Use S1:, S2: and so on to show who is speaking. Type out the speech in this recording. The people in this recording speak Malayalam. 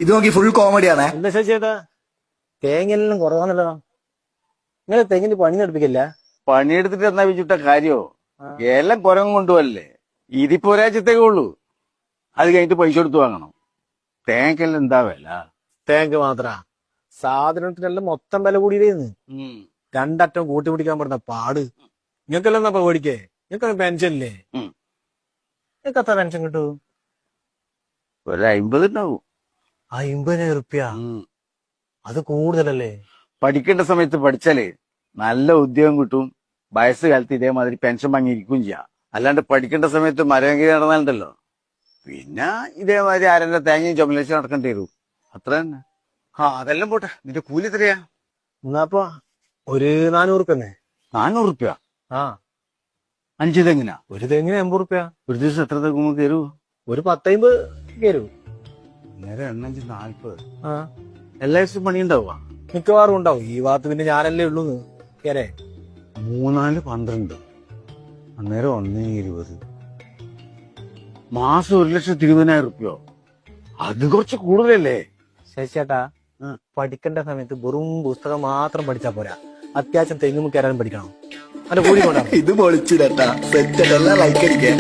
S1: ഇത് നോക്കി ഫുൾ കോമഡിയാണേ.
S2: എന്താ ചേട്ടാ തേങ്ങയെല്ലാം കുറവാണല്ലോ. നിങ്ങൾ തെങ്ങിന് പണി എടുപ്പിക്കില്ല?
S3: പണിയെടുത്തിട്ട് എന്നാ വിചിട്ട കാര്യോ? എല്ലാം കുരങ്ങ് കൊണ്ടുപോകല്ലേ. ഇതിപ്പോ ഒരാഴ്ചത്തേക്കേ ഉള്ളൂ. അത് കഴിഞ്ഞിട്ട് പൈസ കൊടുത്ത് വാങ്ങണം. തേങ്ങക്കെല്ലാം എന്താ വില?
S2: തേങ്ങ മാത്ര സാധനത്തിനെല്ലാം മൊത്തം വില കൂടിയിരുന്നു. രണ്ടറ്റം കൂട്ടി പിടിക്കാൻ പെടുന്ന പാട്. നിങ്ങൾക്കെല്ലാം എന്നാ പേടിക്കേ? നിങ്ങൾക്ക് പെൻഷനില്ലേ? നിങ്ങൾക്ക് എത്ര പെൻഷൻ കിട്ടൂ?
S3: ഒരു 50 ഉണ്ടാവും.
S2: 50,000 റുപ്യ? അത് കൂടുതലല്ലേ?
S3: പഠിക്കേണ്ട സമയത്ത് പഠിച്ചാലേ നല്ല ഉദ്യോഗം കിട്ടും. വയസ്സുകാലത്ത് ഇതേമാതിരി പെൻഷൻ വാങ്ങിയിരിക്കുകയും ചെയ്യാം. അല്ലാണ്ട് പഠിക്കേണ്ട സമയത്ത് മരങ്കി നടന്നാലുണ്ടല്ലോ, പിന്നെ ഇതേമാതിരി ആരെന്റെ തേങ്ങയും ചുമലേശം നടക്കേണ്ടി വരും. അത്ര തന്നെ. അതെല്ലാം പോട്ടെ, നിന്റെ കൂലി എത്രയാ?
S2: എന്നാപ്പോ ഒരു 400 റുപ്യ.
S3: 400 റുപ്യ?
S2: ആ
S3: 5 തെങ്ങിനാ?
S2: ഒരു തെങ്ങിന് 80 റുപ്യ.
S3: ഒരു ദിവസം എത്ര തെങ്ങ് തരൂ?
S2: ഒരു 10-50 കയറൂ.
S3: നേരെ 8-5 40.
S2: ആ
S3: എല്ലാ ദിവസവും പണി ഉണ്ടാവുക?
S2: മിക്കവാറും ഉണ്ടാവും. ഈ ഭാഗത്ത് പിന്നെ ഞാനല്ലേ ഉള്ളൂ കേരേ.
S3: 3-4 12. അന്നേരം 1-20. മാസം 1,20,000 റുപ്യോ? അത് കുറച്ച് കൂടുതലല്ലേ?
S2: ശശിയേട്ടാ, പഠിക്കേണ്ട സമയത്ത് വെറും പുസ്തകം മാത്രം പഠിച്ചാ പോരാ. അത്യാവശ്യം തെങ്ങും കയറാനും പഠിക്കണം. അല്ല കൂടി കൊണ്ടാ
S1: ഇത് പൊളിച്ചു കേട്ടാ. സെറ്റ് എല്ലാം ലൈക്ക് അടിക്കാൻ.